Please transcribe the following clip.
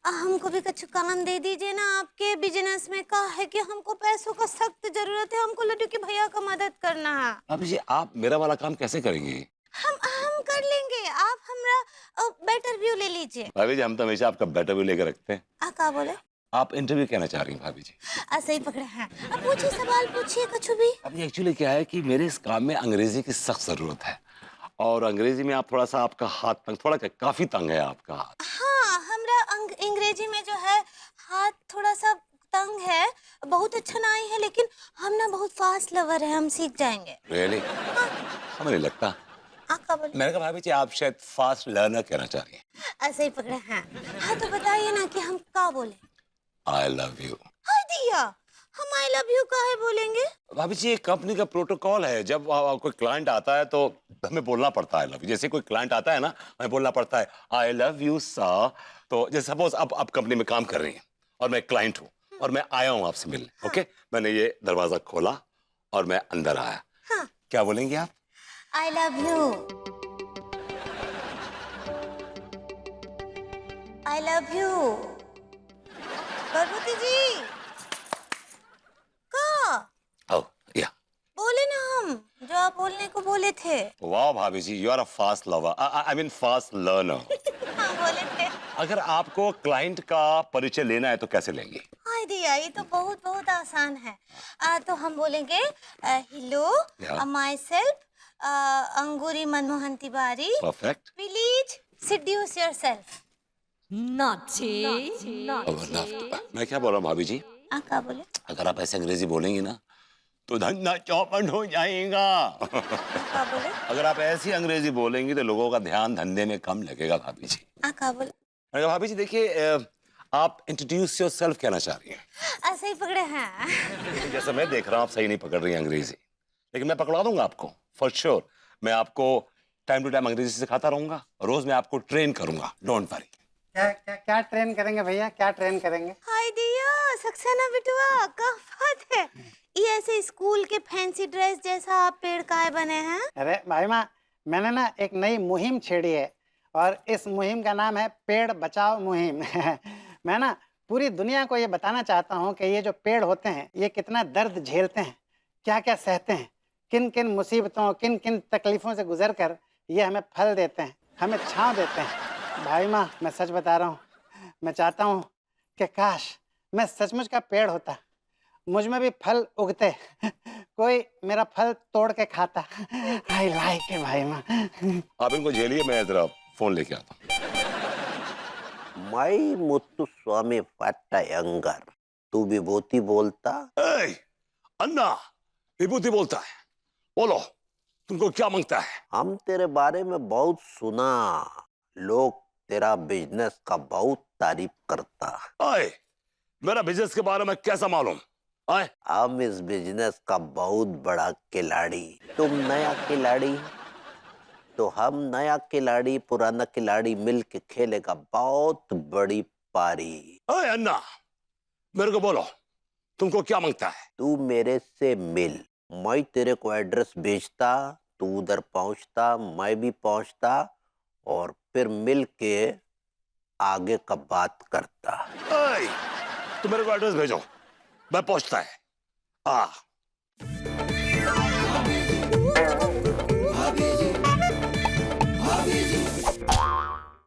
हमको भी कुछ काम दे दीजिए ना, आपके बिजनेस में का है कि हमको पैसों का सख्त जरूरत है, हमको लड्डू के भैया का मदद करना है। भाभी जी आप मेरा वाला काम कैसे करेंगे? हम कर लेंगे, आप हमरा बेटर व्यू ले लीजिए। भाभी जी हम तो हमेशा आपका बेटर व्यू लेकर रखते हैं। का बोले? आप इंटरव्यू कहना चाह रही हैं भाभी जी? सही पकड़े हैं। अब पूछिए, सवाल पूछिए कुछ भी। अभी एक्चुअली क्या है कि मेरे इस काम में अंग्रेजी की सख्त जरूरत है, और अंग्रेजी में आप थोड़ा सा, आपका हाथ तंग, थोड़ा क्या काफी तंग है आपका हाथ। हाँ, हमरा अंग्रेजी में जो है हाथ थोड़ा सा तंग है, बहुत अच्छा नहीं है, लेकिन हम ना बहुत फास्ट लवर है, हम सीख जाएंगे। रियली? हाँ। हमें नहीं लगता। का बोले? मैंने कहा भाभी जी आप शायद फास्ट लर्नर कहना चाह रही हैं। ऐसे ही पकड़े हैं। हाँ तो बताइए ना कि हम का बोले? आई लव यू। हाय दिया, हम आई लव यू काहे बोलेंगे? भाभी जी एक कंपनी का प्रोटोकॉल है, जब कोई क्लाइंट आता है तो हमें बोलना पड़ता है आई लव यू। जैसे कोई क्लाइंट आता है ना, हमें बोलना पड़ता है आई लव यू सर। तो जैसे सपोज आप कंपनी में काम कर रही हैं और मैं क्लाइंट हूँ और मैं आया हूँ आपसे मिलने। हाँ। ओके, मैंने ये दरवाजा खोला और मैं अंदर आया। हाँ। क्या बोलेंगे आप? I love you. I love you. Bhagwati ji का ओह या। बोले ना हम जो आप बोलने को बोले थे। वाह भाभी जी, you are a fast lover, I mean fast learner. हाँ बोले थे। अगर आपको क्लाइंट का परिचय लेना है तो कैसे लेंगे? हाय दिया, ये तो बहुत बहुत आसान है। तो हम बोलेंगे hello my self Angoori Manmohan Tiwari. Perfect. Please seduce yourself. मैं क्या बोल रहा हूँ भाभी जी, क्या बोले? अगर आप ऐसे अंग्रेजी बोलेंगी ना तो धंधा चौपट हो जाएगा। क्या बोले? अगर आप ऐसी अंग्रेजी बोलेंगी तो लोगों का ध्यान धंधे में कम लगेगा भाभी जी। क्या बोले? मैंने कहा भाभी जी देखिए, आप इंट्रोड्यूस योरसेल्फ कहना चाह रही हैं। ऐसे ही पकड़े हैं। लेकिन जैसे मैं देख रहा हूँ आप सही नहीं पकड़ रही हैं अंग्रेजी, लेकिन मैं पकड़ा दूंगा आपको फॉर श्योर। मैं आपको टाइम टू टाइम अंग्रेजी सिखाता रहूंगा, रोज मैं आपको ट्रेन करूंगा, डोंट वरी। क्या क्या क्या ट्रेन करेंगे भैया, क्या ट्रेन करेंगे? हाय दिया, सक्सेना बिटुआ, क्या बात है? ये ऐसे स्कूल के फैंसी ड्रेस जैसा आप पेड़ काहे बने हैं? अरे भाई माँ, मैंने ना एक नई मुहिम छेड़ी है और इस मुहिम का नाम है पेड़ बचाओ मुहिम। मैं ना पूरी दुनिया को ये बताना चाहता हूँ कि ये जो पेड़ होते हैं ये कितना दर्द झेलते हैं, क्या क्या सहते हैं, किन किन मुसीबतों, किन किन तकलीफ़ों से गुजर कर ये हमें फल देते हैं, हमें छांव देते हैं। भाई माँ, मैं सच बता रहा हूँ, मैं चाहता हूँ कि काश मैं सचमुच का पेड़ होता, मुझ में भी फल उगते, कोई मेरा फल तोड़ के खाता। आई लाइक इट भाई माँ। आप इनको झेलिए, मैं जरा फोन लेके आता हूँ। मई मुत्तुस्वामी पट्टायंगर, तू विभूति बोलता? ए, अन्ना विभूति बोलता है, बोलो तुमको क्या मांगता है? हम तेरे बारे में बहुत सुना, लोग तेरा बिजनेस का बहुत तारीफ करता। आए, मेरा बिजनेस के बारे में कैसा मालूम? आए, हम इस बिजनेस का बहुत बड़ा खिलाड़ी, तुम नया खिलाड़ी, तो हम नया खिलाड़ी पुराना खिलाड़ी मिल के खेलेगा बहुत बड़ी पारी। आए अन्ना, मेरे को बोलो तुमको क्या मांगता है? तू मेरे से मिल, मैं तेरे को एड्रेस भेजता, तू उधर पहुंचता, मैं भी पहुंचता और फिर मिल के आगे का बात करता। तुम मेरे को एड्रेस भेजो, मैं पहुंचता है।